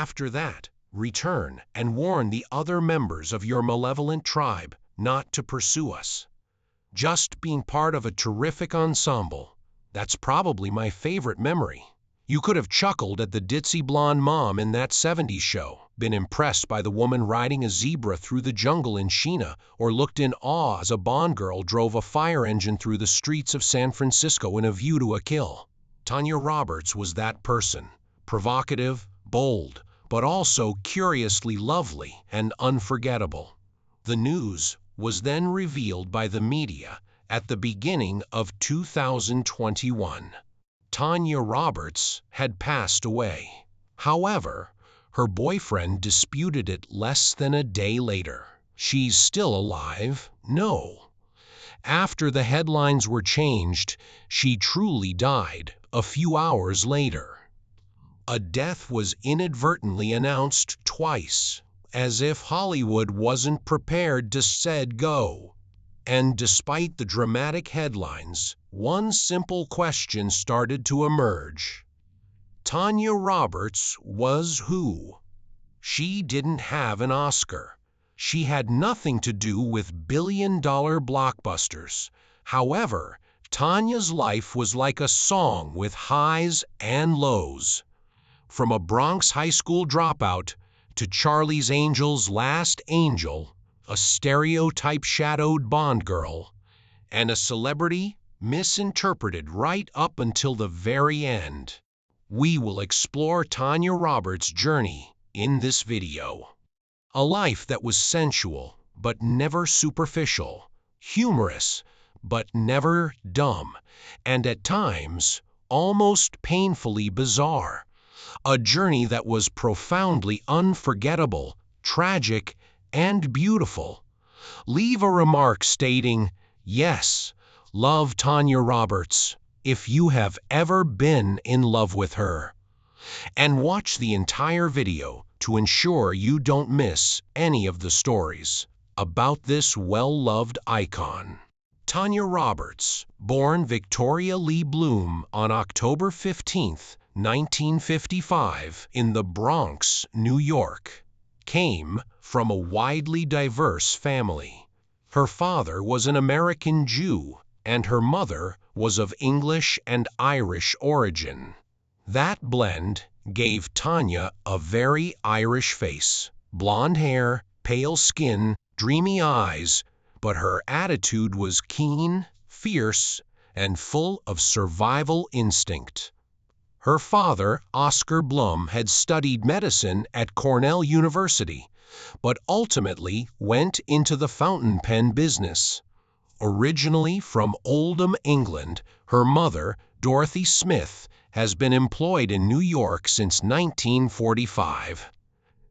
After that, return and warn the other members of your malevolent tribe not to pursue us. Just being part of a terrific ensemble, that's probably my favorite memory. You could have chuckled at the ditzy blonde mom in that '70s show, been impressed by the woman riding a zebra through the jungle in Sheena, or looked in awe as a Bond girl drove a fire engine through the streets of San Francisco in A View to a Kill. Tanya Roberts was that person, provocative, bold, but also curiously lovely and unforgettable. The news was then revealed by the media at the beginning of 2021. Tanya Roberts had passed away. However, her boyfriend disputed it less than a day later. She's still alive? No. After the headlines were changed, she truly died a few hours later. A death was inadvertently announced twice, as if Hollywood wasn't prepared to said go. And despite the dramatic headlines, one simple question started to emerge. Tanya Roberts was who? She didn't have an Oscar. She had nothing to do with billion-dollar blockbusters. However, Tanya's life was like a song with highs and lows. From a Bronx high school dropout to Charlie's Angel's last angel, a stereotype-shadowed Bond girl, and a celebrity misinterpreted right up until the very end. We will explore Tanya Roberts' journey in this video. A life that was sensual, but never superficial, humorous, but never dumb, and at times almost painfully bizarre. A journey that was profoundly unforgettable, tragic, and beautiful. Leave a remark stating, "Yes, love Tanya Roberts," if you have ever been in love with her. And watch the entire video to ensure you don't miss any of the stories about this well-loved icon. Tanya Roberts, born Victoria Lee Bloom on October 15, 1955, in the Bronx, New York, came from a widely diverse family. Her father was an American Jew, and her mother was of English and Irish origin. That blend gave Tanya a very Irish face, blonde hair, pale skin, dreamy eyes, but her attitude was keen, fierce, and full of survival instinct. Her father, Oscar Blum, had studied medicine at Cornell University, but ultimately went into the fountain pen business. Originally from Oldham, England, her mother, Dorothy Smith, has been employed in New York since 1945.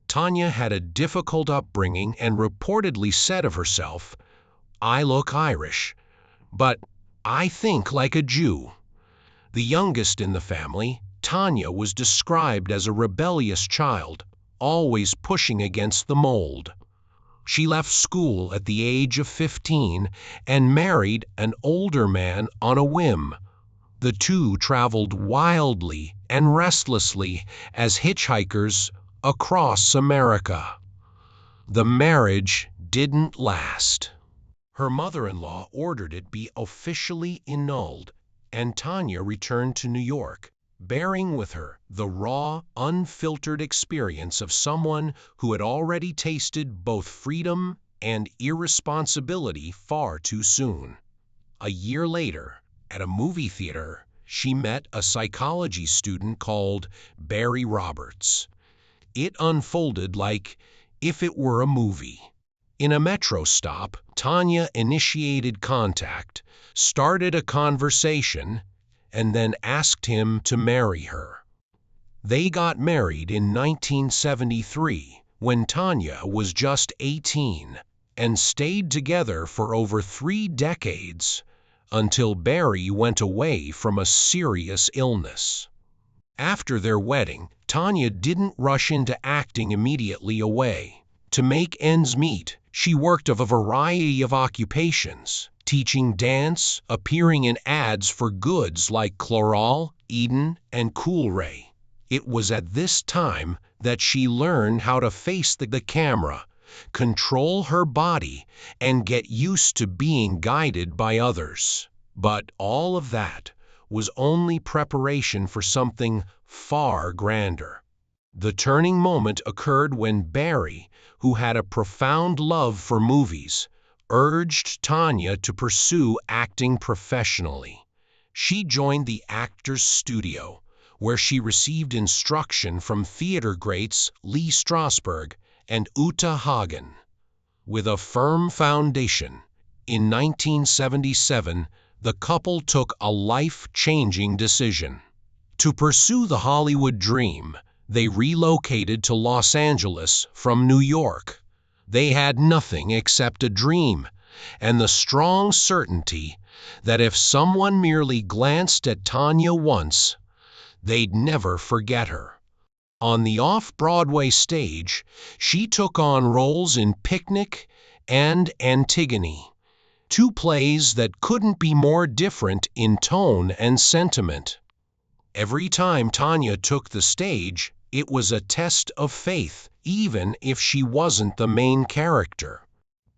Tanya had a difficult upbringing and reportedly said of herself, "I look Irish, but I think like a Jew." The youngest in the family, Tanya was described as a rebellious child, always pushing against the mold. She left school at the age of 15 and married an older man on a whim. The two traveled wildly and restlessly as hitchhikers across America. The marriage didn't last. Her mother-in-law ordered it be officially annulled, and Tanya returned to New York, bearing with her the raw, unfiltered experience of someone who had already tasted both freedom and irresponsibility far too soon. A year later, at a movie theater, she met a psychology student called Barry Roberts. It unfolded like if it were a movie. In a metro stop, Tanya initiated contact, started a conversation, and then asked him to marry her. They got married in 1973, when Tanya was just 18, and stayed together for over 3 decades, until Barry went away from a serious illness. After their wedding, Tanya didn't rush into acting immediately away. To make ends meet, she worked a variety of occupations, teaching dance, appearing in ads for goods like Chloral, Eden, and Coolray. It was at this time that she learned how to face the camera, control her body, and get used to being guided by others. But all of that was only preparation for something far grander. The turning moment occurred when Barry, who had a profound love for movies, urged Tanya to pursue acting professionally. She joined the Actors Studio, where she received instruction from theater greats Lee Strasberg and Uta Hagen. With a firm foundation, in 1977, the couple took a life-changing decision. To pursue the Hollywood dream, they relocated to Los Angeles from New York. They had nothing except a dream and the strong certainty that if someone merely glanced at Tanya once, they'd never forget her. On the off-Broadway stage, she took on roles in Picnic and Antigone, two plays that couldn't be more different in tone and sentiment. Every time Tanya took the stage, it was a test of faith, even if she wasn't the main character.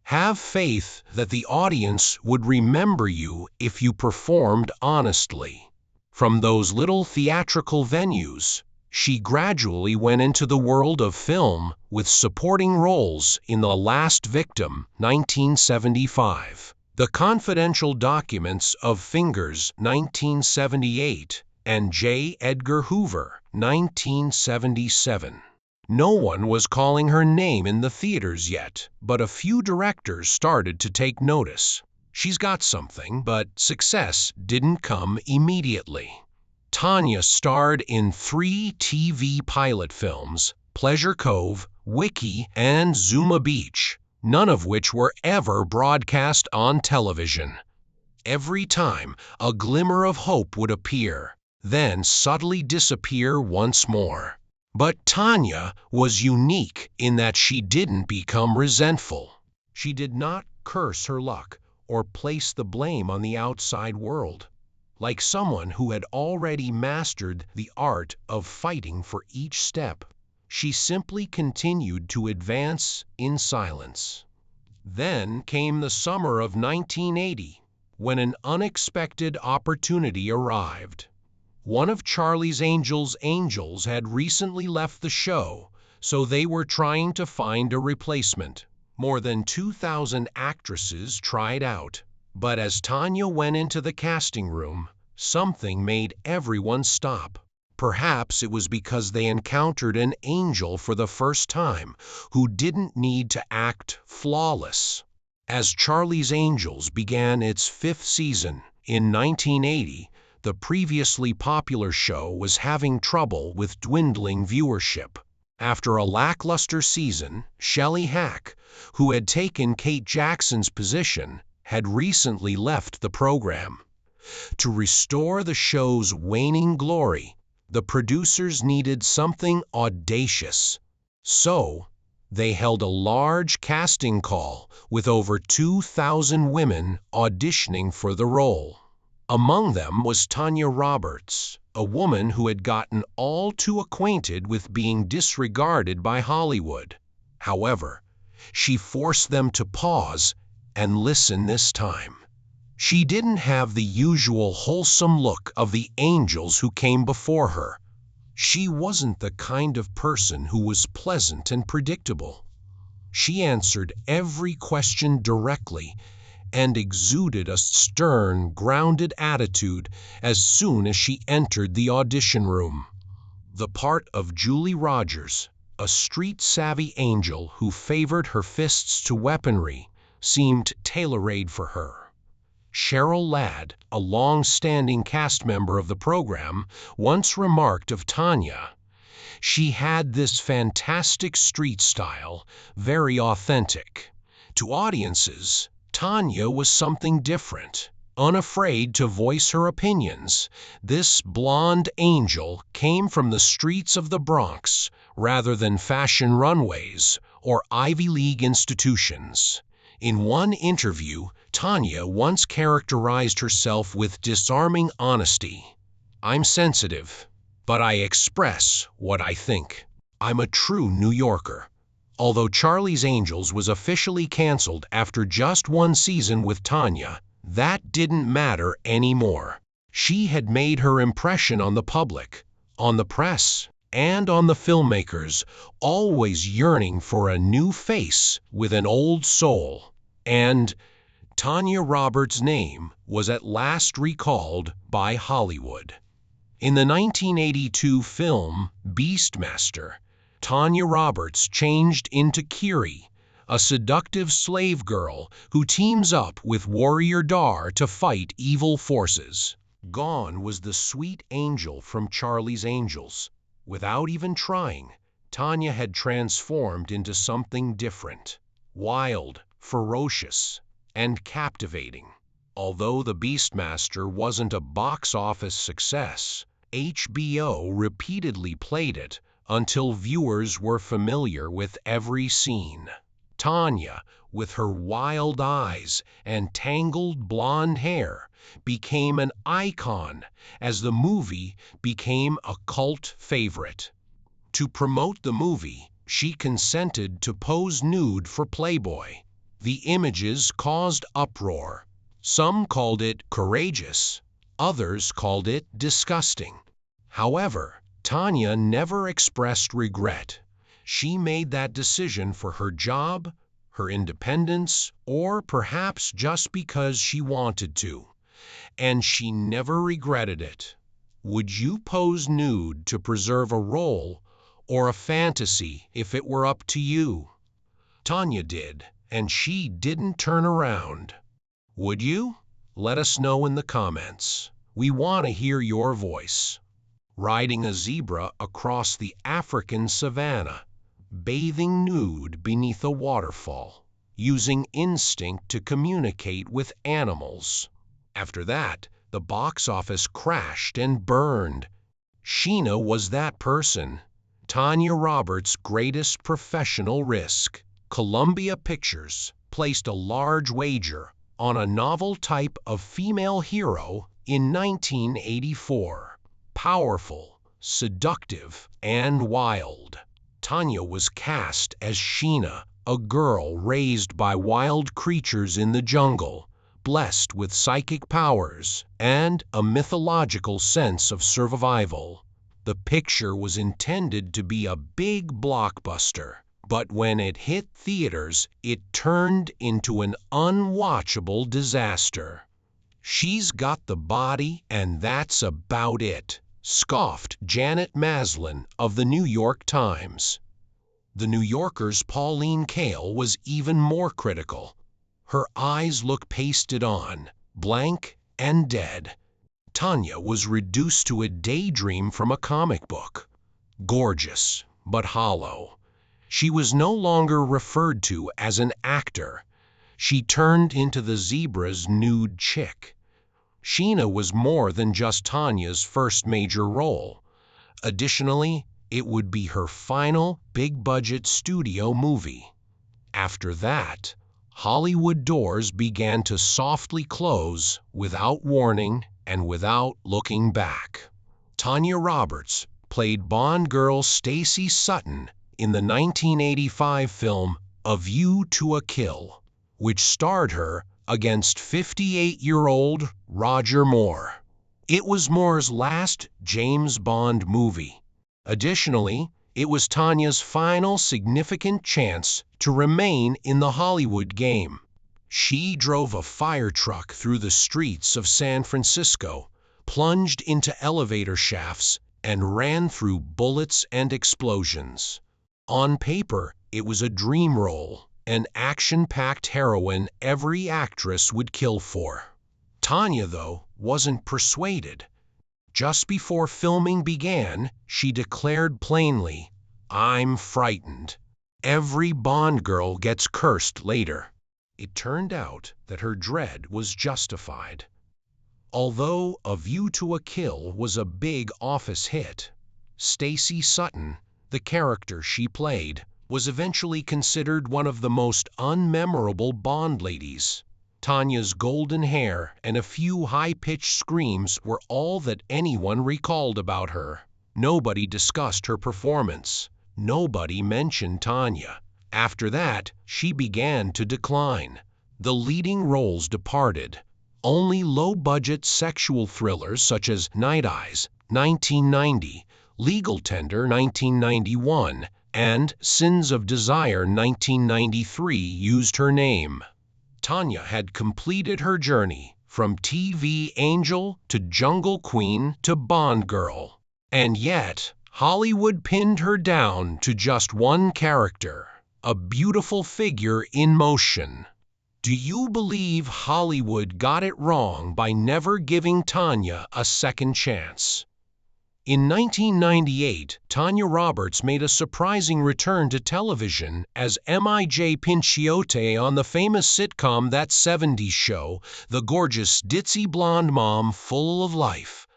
Have faith that the audience would remember you if you performed honestly. From those little theatrical venues, she gradually went into the world of film with supporting roles in The Last Victim, 1975, The Confidential Documents of Fingers, 1978, and J. Edgar Hoover, 1977. No one was calling her name in the theaters yet, but a few directors started to take notice. She's got something, but success didn't come immediately. Tanya starred in 3 TV pilot films, Pleasure Cove, Wiki, and Zuma Beach, none of which were ever broadcast on television. Every time, a glimmer of hope would appear, then subtly disappear once more. But Tanya was unique in that she didn't become resentful. She did not curse her luck or place the blame on the outside world. Like someone who had already mastered the art of fighting for each step, she simply continued to advance in silence. Then came the summer of 1980, when an unexpected opportunity arrived. One of Charlie's Angels had recently left the show, so they were trying to find a replacement. More than 2,000 actresses tried out, but as Tanya went into the casting room, something made everyone stop. Perhaps it was because they encountered an angel for the first time who didn't need to act flawless. As Charlie's Angels began its 5th season in 1980, the previously popular show was having trouble with dwindling viewership. After a lackluster season, Shelley Hack, who had taken Kate Jackson's position, had recently left the program. To restore the show's waning glory, the producers needed something audacious. So, they held a large casting call with over 2,000 women auditioning for the role. Among them was Tanya Roberts, a woman who had gotten all too acquainted with being disregarded by Hollywood. However, she forced them to pause and listen this time. She didn't have the usual wholesome look of the angels who came before her. She wasn't the kind of person who was pleasant and predictable. She answered every question directly and exuded a stern, grounded attitude as soon as she entered the audition room. The part of Julie Rogers, a street-savvy angel who favored her fists to weaponry, seemed tailor-made for her. Cheryl Ladd, a long-standing cast member of the program, once remarked of Tanya, "She had this fantastic street style, very authentic." To audiences, Tanya was something different. Unafraid to voice her opinions, this blonde angel came from the streets of the Bronx rather than fashion runways or Ivy League institutions. In one interview, Tanya once characterized herself with disarming honesty. "I'm sensitive. but I express what I think. I'm a true New Yorker. Although Charlie's Angels was officially canceled after just one season with Tanya, that didn't matter anymore. She had made her impression on the public, on the press, and on the filmmakers, always yearning for a new face with an old soul. And Tanya Roberts' name was at last recalled by Hollywood. In the 1982 film Beastmaster, Tanya Roberts changed into Kiri, a seductive slave girl who teams up with Warrior Dar to fight evil forces. Gone was the sweet angel from Charlie's Angels. Without even trying, Tanya had transformed into something different, wild, ferocious, and captivating. Although The Beastmaster wasn't a box office success, HBO repeatedly played it until viewers were familiar with every scene. Tanya, with her wild eyes and tangled blonde hair, became an icon as the movie became a cult favorite. To promote the movie, she consented to pose nude for Playboy. The images caused uproar. Some called it courageous, others called it disgusting. However, Tanya never expressed regret. She made that decision for her job, her independence, or perhaps just because she wanted to. And she never regretted it. Would you pose nude to preserve a role or a fantasy if it were up to you? Tanya did, and she didn't turn around. Would you? Let us know in the comments. We want to hear your voice. Riding a zebra across the African savanna, bathing nude beneath a waterfall, using instinct to communicate with animals. After that, the box office crashed and burned. Sheena was that person. Tanya Roberts' greatest professional risk. Columbia Pictures placed a large wager on a novel type of female hero in 1984. Powerful, seductive, and wild. Tanya was cast as Sheena, a girl raised by wild creatures in the jungle, blessed with psychic powers and a mythological sense of survival. The picture was intended to be a big blockbuster, but when it hit theaters, it turned into an unwatchable disaster. She's got the body, and that's about it, scoffed Janet Maslin of the New York Times. The New Yorker's Pauline Kael was even more critical. Her eyes look pasted on, blank and dead. Tanya was reduced to a daydream from a comic book. Gorgeous, but hollow. She was no longer referred to as an actor. She turned into the zebra's nude chick. Sheena was more than just Tanya's first major role. Additionally, it would be her final big-budget studio movie. After that, Hollywood doors began to softly close without warning and without looking back. Tanya Roberts played Bond girl Stacy Sutton in the 1985 film A View to a Kill, which starred her against 58-year-old Roger Moore. It was Moore's last James Bond movie. Additionally, it was Tanya's final significant chance to remain in the Hollywood game. She drove a fire truck through the streets of San Francisco, plunged into elevator shafts, and ran through bullets and explosions. On paper, it was a dream role, an action-packed heroine every actress would kill for. Tanya, though, wasn't persuaded. Just before filming began, she declared plainly, "I'm frightened. Every Bond girl gets cursed later." It turned out that her dread was justified. Although A View to a Kill was a big office hit, Stacy Sutton, the character she played, was eventually considered one of the most unmemorable Bond ladies. Tanya's golden hair and a few high-pitched screams were all that anyone recalled about her. Nobody discussed her performance. Nobody mentioned Tanya. After that, she began to decline. The leading roles departed. Only low-budget sexual thrillers such as Night Eyes, 1990, Legal Tender, 1991, and Sins of Desire, 1993 used her name. Tanya had completed her journey from TV angel to jungle queen to Bond girl. And yet, Hollywood pinned her down to just one character, a beautiful figure in motion. Do you believe Hollywood got it wrong by never giving Tanya a second chance? In 1998, Tanya Roberts made a surprising return to television as Mij Pinchiote on the famous sitcom That 70s Show, the gorgeous ditzy blonde mom full of life.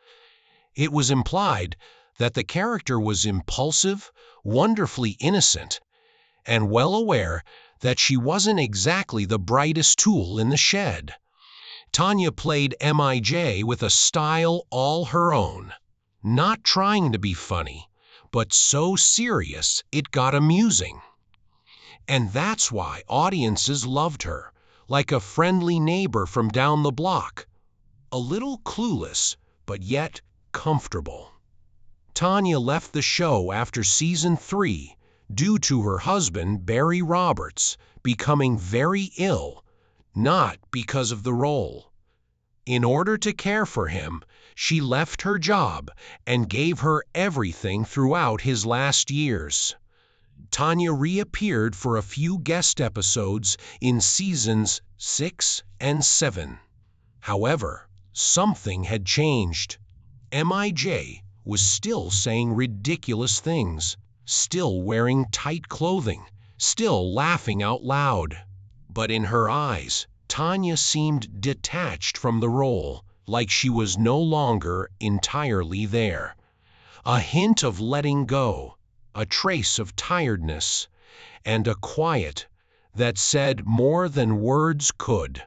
It was implied that the character was impulsive, wonderfully innocent, and well aware that she wasn't exactly the brightest tool in the shed. Tanya played Mij with a style all her own, not trying to be funny, but so serious it got amusing. And that's why audiences loved her, like a friendly neighbor from down the block. A little clueless, but yet comfortable. Tanya left the show after season 3 due to her husband, Barry Roberts, becoming very ill, not because of the role. In order to care for him, she left her job and gave her everything throughout his last years. Tanya reappeared for a few guest episodes in seasons 6 and 7. However, something had changed. Mij was still saying ridiculous things, still wearing tight clothing, still laughing out loud. But in her eyes, Tanya seemed detached from the role, like she was no longer entirely there. A hint of letting go, a trace of tiredness, and a quiet that said more than words could.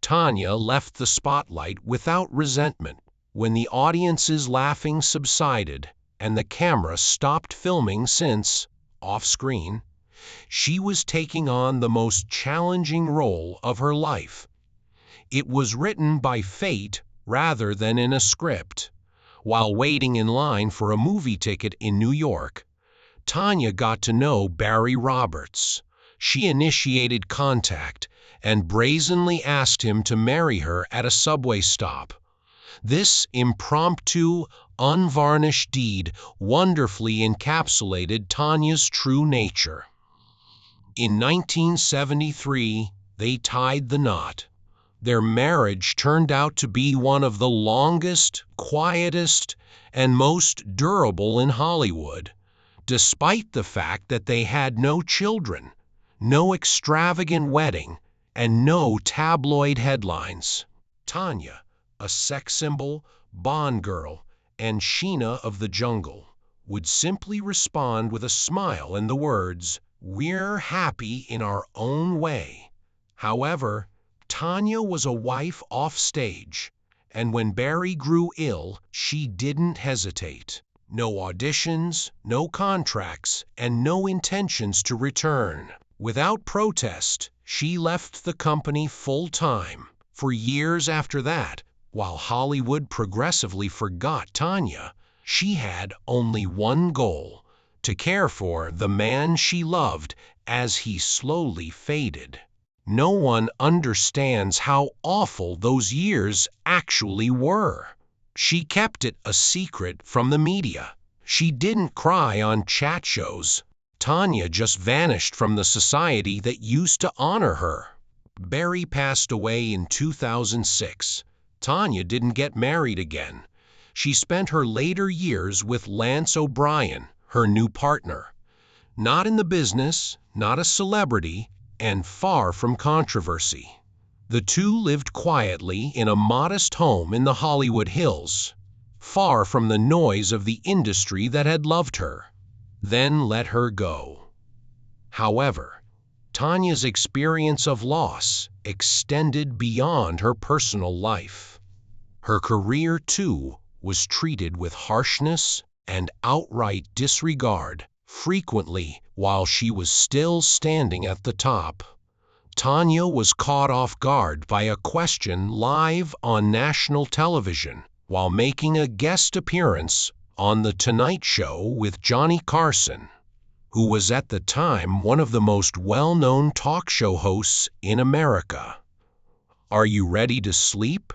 Tanya left the spotlight without resentment. When the audience's laughing subsided and the camera stopped filming since, off-screen, she was taking on the most challenging role of her life. It was written by fate rather than in a script. While waiting in line for a movie ticket in New York, Tanya got to know Barry Roberts. She initiated contact and brazenly asked him to marry her at a subway stop. This impromptu, unvarnished deed wonderfully encapsulated Tanya's true nature. In 1973, they tied the knot. Their marriage turned out to be one of the longest, quietest, and most durable in Hollywood, despite the fact that they had no children, no extravagant wedding, and no tabloid headlines. Tanya, a sex symbol, Bond girl, and Sheena of the jungle, would simply respond with a smile and the words, "We're happy in our own way." However, Tanya was a wife off stage, and when Barry grew ill, she didn't hesitate. No auditions, no contracts, and no intentions to return. Without protest, she left the company full-time. For years after that, while Hollywood progressively forgot Tanya, she had only one goal: to care for the man she loved as he slowly faded. No one understands how awful those years actually were. She kept it a secret from the media. She didn't cry on chat shows. Tanya just vanished from the society that used to honor her. Barry passed away in 2006. Tanya didn't get married again. She spent her later years with Lance O'Brien, her new partner. Not in the business, not a celebrity, and far from controversy. The two lived quietly in a modest home in the Hollywood Hills, far from the noise of the industry that had loved her, then let her go. However, Tanya's experience of loss extended beyond her personal life. Her career, too, was treated with harshness and outright disregard, frequently while she was still standing at the top. Tanya was caught off guard by a question live on national television while making a guest appearance on The Tonight Show with Johnny Carson, who was at the time one of the most well-known talk show hosts in America. "Are you ready to sleep?"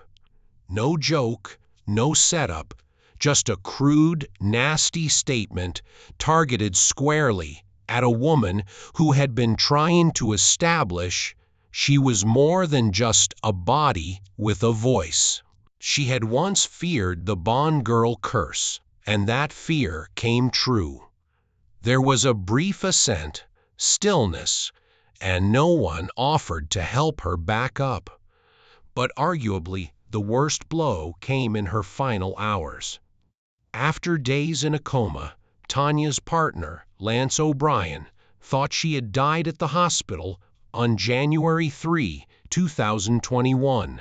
No joke, no setup, just a crude, nasty statement targeted squarely at a woman who had been trying to establish she was more than just a body with a voice. She had once feared the Bond girl curse, and that fear came true. There was a brief assent, stillness, and no one offered to help her back up. But arguably, the worst blow came in her final hours. After days in a coma, Tanya's partner, Lance O'Brien, thought she had died at the hospital on January 3, 2021.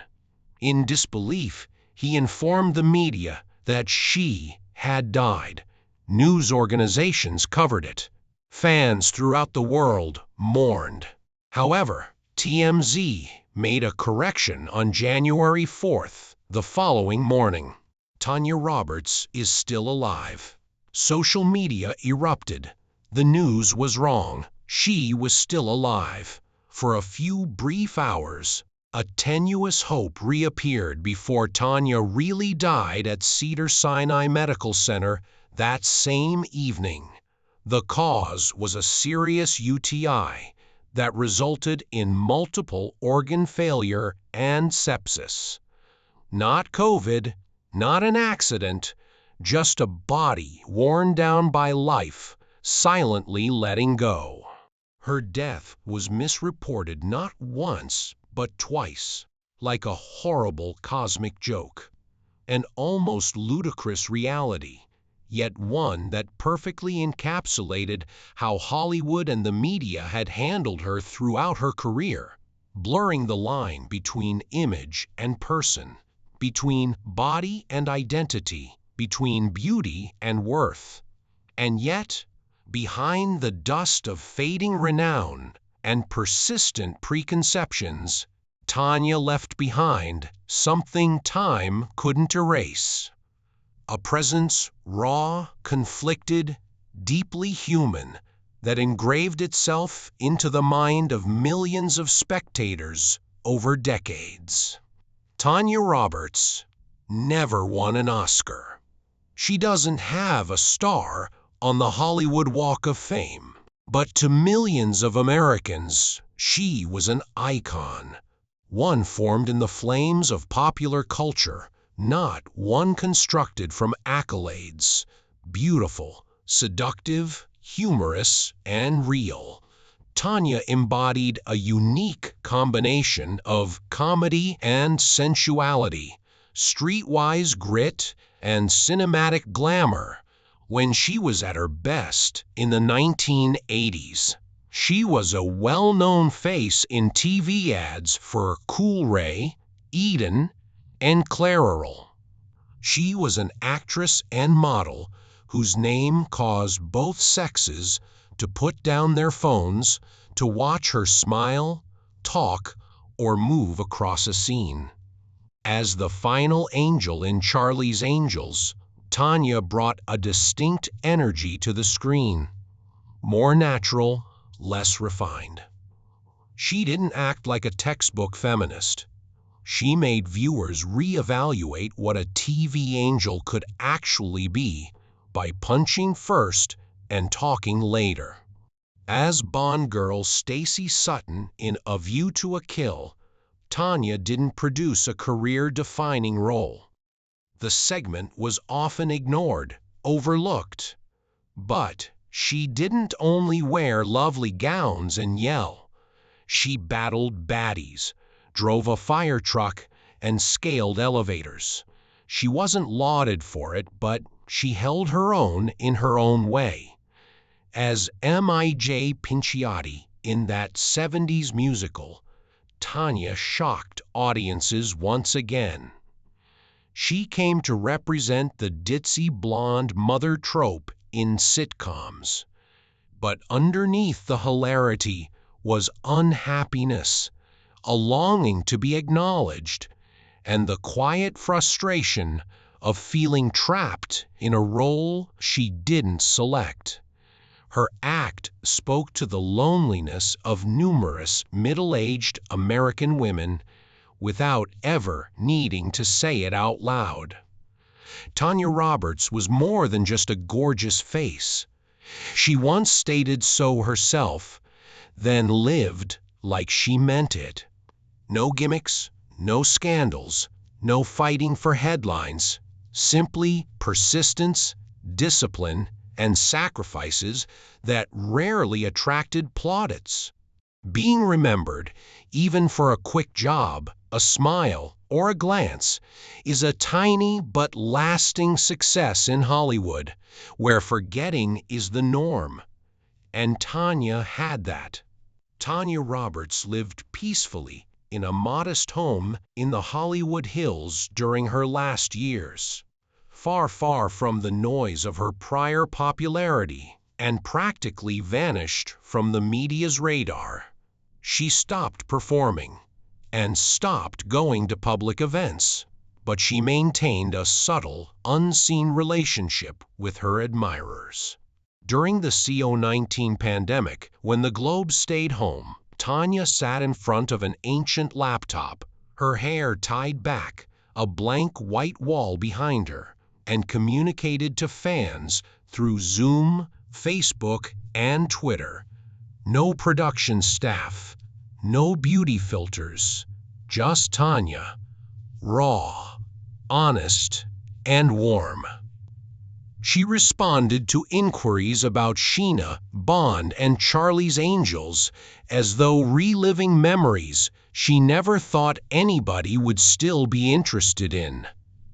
In disbelief, he informed the media that she had died. News organizations covered it. Fans throughout the world mourned. However, TMZ made a correction on January 4th, the following morning. Tanya Roberts is still alive. Social media erupted. The news was wrong. She was still alive. For a few brief hours, a tenuous hope reappeared before Tanya really died at Cedars-Sinai Medical Center that same evening. The cause was a serious UTI that resulted in multiple organ failure and sepsis. Not COVID, not an accident, just a body worn down by life, silently letting go. Her death was misreported not once, but twice, like a horrible cosmic joke. An almost ludicrous reality, yet one that perfectly encapsulated how Hollywood and the media had handled her throughout her career, blurring the line between image and person, between body and identity, between beauty and worth. And yet, behind the dust of fading renown and persistent preconceptions, Tanya left behind something time couldn't erase. A presence raw, conflicted, deeply human, that engraved itself into the mind of millions of spectators over decades. Tanya Roberts never won an Oscar. She doesn't have a star on the Hollywood Walk of Fame. But to millions of Americans, she was an icon. One formed in the flames of popular culture, not one constructed from accolades. Beautiful, seductive, humorous, and real. Tanya embodied a unique combination of comedy and sensuality, streetwise grit and cinematic glamour. When she was at her best in the 1980s, she was a well-known face in TV ads for Cool Ray, Eden, and Clairol. She was an actress and model whose name caused both sexes to put down their phones to watch her smile, talk, or move across a scene. As the final angel in Charlie's Angels, Tanya brought a distinct energy to the screen. More natural, less refined. She didn't act like a textbook feminist. She made viewers reevaluate what a TV angel could actually be by punching first and talking later. As Bond girl Stacey Sutton in A View to a Kill, Tanya didn't produce a career-defining role. The segment was often ignored, overlooked. But she didn't only wear lovely gowns and yell. She battled baddies, drove a fire truck, and scaled elevators. She wasn't lauded for it, but she held her own in her own way. As M.I.J. Pinciotti in that 70s musical, Tanya shocked audiences once again. She came to represent the ditzy blonde mother trope in sitcoms. But underneath the hilarity was unhappiness, a longing to be acknowledged, and the quiet frustration of feeling trapped in a role she didn't select. Her act spoke to the loneliness of numerous middle-aged American women without ever needing to say it out loud. Tanya Roberts was more than just a gorgeous face. She once stated so herself, then lived like she meant it. No gimmicks, no scandals, no fighting for headlines, simply persistence, discipline, and sacrifices that rarely attracted plaudits. Being remembered, even for a quick job, a smile, or a glance, is a tiny but lasting success in Hollywood, where forgetting is the norm. And Tanya had that. Tanya Roberts lived peacefully in a modest home in the Hollywood Hills during her last years, far, far from the noise of her prior popularity, and practically vanished from the media's radar. She stopped performing and stopped going to public events, but she maintained a subtle, unseen relationship with her admirers. During the COVID-19 pandemic, when the globe stayed home, Tanya sat in front of an ancient laptop, her hair tied back, a blank white wall behind her, and communicated to fans through Zoom, Facebook, and Twitter. No production staff, no beauty filters, just Tanya, raw, honest, and warm. She responded to inquiries about Sheena, Bond, and Charlie's Angels as though reliving memories she never thought anybody would still be interested in.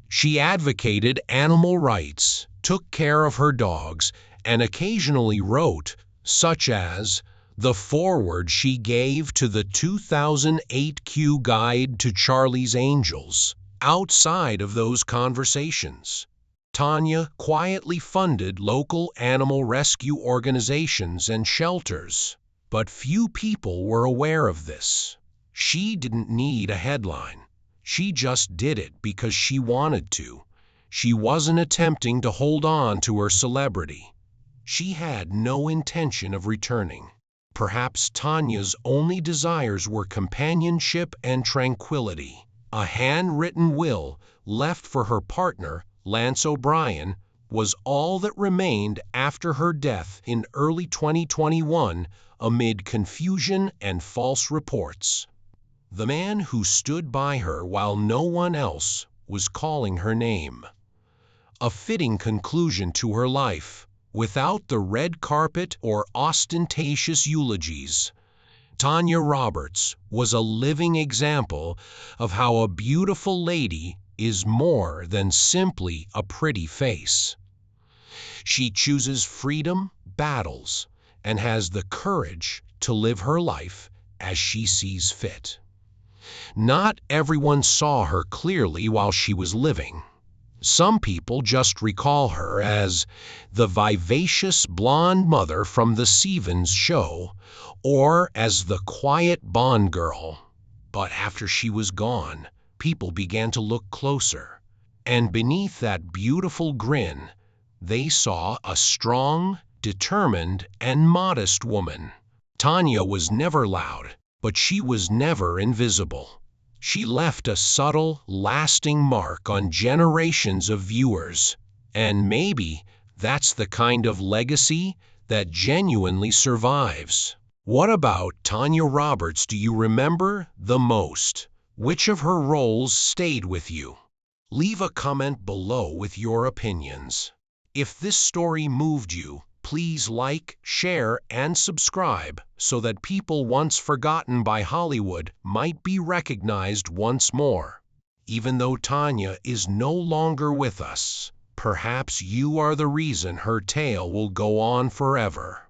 She advocated animal rights, took care of her dogs, and occasionally wrote, such as the foreword she gave to the 2008 Q Guide to Charlie's Angels. Outside of those conversations, Tanya quietly funded local animal rescue organizations and shelters, but few people were aware of this. She didn't need a headline. She just did it because she wanted to. She wasn't attempting to hold on to her celebrity. She had no intention of returning. Perhaps Tanya's only desires were companionship and tranquility. A handwritten will left for her partner, Lance O'Brien, was all that remained after her death in early 2021 amid confusion and false reports. The man who stood by her while no one else was calling her name. A fitting conclusion to her life, without the red carpet or ostentatious eulogies. Tanya Roberts was a living example of how a beautiful lady is more than simply a pretty face. She chooses freedom, battles, and has the courage to live her life as she sees fit. Not everyone saw her clearly while she was living. Some people just recall her as the vivacious blonde mother from the Stevens show, or as the quiet Bond girl. But after she was gone, people began to look closer, and beneath that beautiful grin, they saw a strong, determined, and modest woman. Tanya was never loud, but she was never invisible. She left a subtle, lasting mark on generations of viewers, and maybe that's the kind of legacy that genuinely survives. What about Tanya Roberts do you remember the most? Which of her roles stayed with you? Leave a comment below with your opinions. If this story moved you, please like, share, and subscribe so that people once forgotten by Hollywood might be recognized once more. Even though Tanya is no longer with us, perhaps you are the reason her tale will go on forever.